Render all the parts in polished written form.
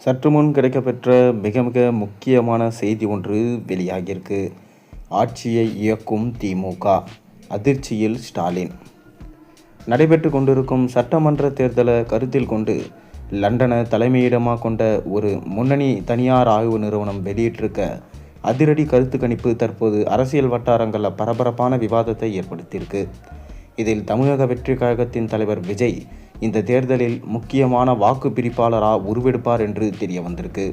சற்று முன் கிடைக்கப்பெற்ற மிக மிக முக்கியமான செய்தி ஒன்று வெளியாகியிருக்கு. ஆட்சியை இயக்கும் திமுக, அதிர்ச்சியில் ஸ்டாலின். நடைபெற்று கொண்டிருக்கும் சட்டமன்ற தேர்தலை கருத்தில் கொண்டு லண்டனை தலைமையிடமாக கொண்ட ஒரு முன்னணி தனியார் ஆய்வு நிறுவனம் வெளியிட்டிருக்க அதிரடி கருத்து கணிப்பு தற்போது அரசியல் வட்டாரங்களில் பரபரப்பான விவாதத்தை ஏற்படுத்தியிருக்கு. இதில் தமிழக வெற்றி கழகத்தின் தலைவர் விஜய் இந்த தேர்தலில் முக்கியமான வாக்கு பிரிப்பாளராக உருவெடுப்பார் என்று தெரிய வந்திருக்கு.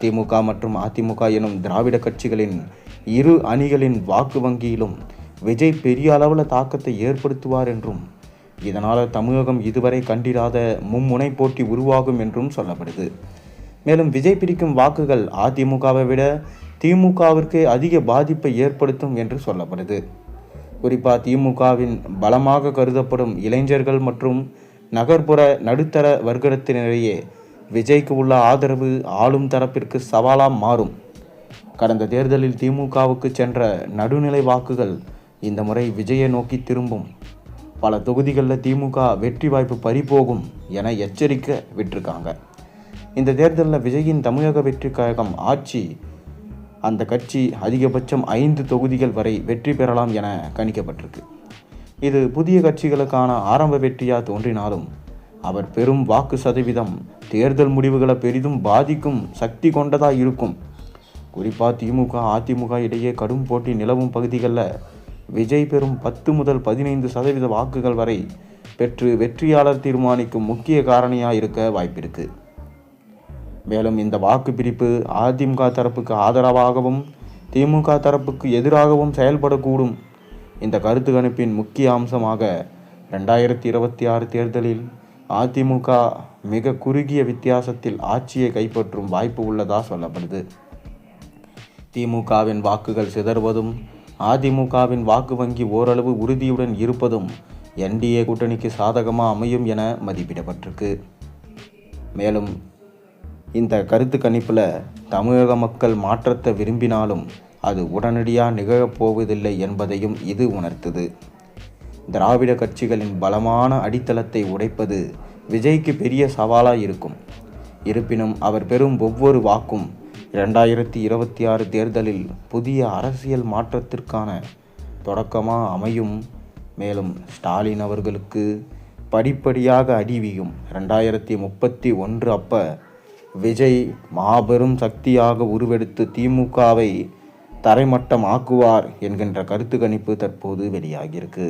திமுக மற்றும் அதிமுக எனும் திராவிட கட்சிகளின் இரு அணிகளின் வாக்கு வங்கியிலும் விஜய் பெரிய அளவில் தாக்கத்தை ஏற்படுத்துவார் என்றும், இதனால் தமிழகம் இதுவரை கண்டிராத மும்முனை போட்டி உருவாகும் என்றும் சொல்லப்படுது. மேலும் விஜய் பிரிக்கும் வாக்குகள் அதிமுகவை விட திமுகவிற்கு அதிக பாதிப்பை ஏற்படுத்தும் என்று சொல்லப்படுது. குறிப்பாக திமுகவின் பலமாக கருதப்படும் இளைஞர்கள் மற்றும் நகர்ப்புற நடுத்தர வர்க்கத்தினரிடையே விஜய்க்கு உள்ள ஆதரவு ஆளும் தரப்பிற்கு சவாலாக மாறும். கடந்த தேர்தலில் திமுகவுக்கு சென்ற நடுநிலை வாக்குகள் இந்த முறை விஜயை நோக்கி திரும்பும். பல தொகுதிகளில் திமுக வெற்றி வாய்ப்பு பறிபோகும் என எச்சரிக்கை விட்டிருக்காங்க. இந்த தேர்தலில் விஜயின் தமிழக வெற்றி கழகம் ஆட்சி அந்த கட்சி அதிகபட்சம் 5 தொகுதிகள் வரை வெற்றி பெறலாம் என கணிக்கப்பட்டிருக்கு. இது புதிய கட்சிகளுக்கான ஆரம்ப வெற்றியாக தோன்றினாலும் அவர் பெரும் வாக்கு சதவீதம் தேர்தல் முடிவுகளை பெரிதும் பாதிக்கும் சக்தி கொண்டதாக இருக்கும். குறிப்பாக திமுக அதிமுக இடையே கடும் போட்டி நிலவும் பகுதிகளில் விஜய் பெறும் 10 முதல் 15% வாக்குகள் வரை பெற்று வெற்றியாளர் தீர்மானிக்கும் முக்கிய காரணியாக இருக்க வாய்ப்பிருக்கு. மேலும் இந்த வாக்கு பிரிப்பு அதிமுக தரப்புக்கு ஆதரவாகவும் திமுக தரப்புக்கு எதிராகவும் செயல்படக்கூடும். இந்த கருத்து கணிப்பின் முக்கிய அம்சமாக 2026 தேர்தலில் அதிமுக மிக குறுகிய வித்தியாசத்தில் ஆட்சியை கைப்பற்றும் வாய்ப்பு உள்ளதா சொல்லப்படுது. திமுகவின் வாக்குகள் சிதறுவதும் அதிமுகவின் வாக்கு வங்கி ஓரளவு உறுதியுடன் இருப்பதும் என்டிஏ கூட்டணிக்கு சாதகமாக அமையும் என மதிப்பிடப்பட்டிருக்கு. மேலும் இந்த கருத்து கணிப்பில் தமிழக மக்கள் மாற்றத்தை விரும்பினாலும் அது உடனடியாக நிகழப்போவதில்லை என்பதையும் இது உணர்த்துது. திராவிட கட்சிகளின் பலமான அடித்தளத்தை உடைப்பது விஜய்க்கு பெரிய சவாலாக இருக்கும். இருப்பினும் அவர் பெறும் ஒவ்வொரு வாக்கும் 2026 தேர்தலில் புதிய அரசியல் மாற்றத்திற்கான தொடக்கமாக அமையும். மேலும் ஸ்டாலின் அவர்களுக்கு படிப்படியாக அடிவியும் 2031 அப்போ விஜய் மாபெரும் சக்தியாக உருவெடுத்து திமுகவை தரைமட்டமாக்குவார் என்கின்ற கருத்து கணிப்பு தற்போது வெளியாகியிருக்கு.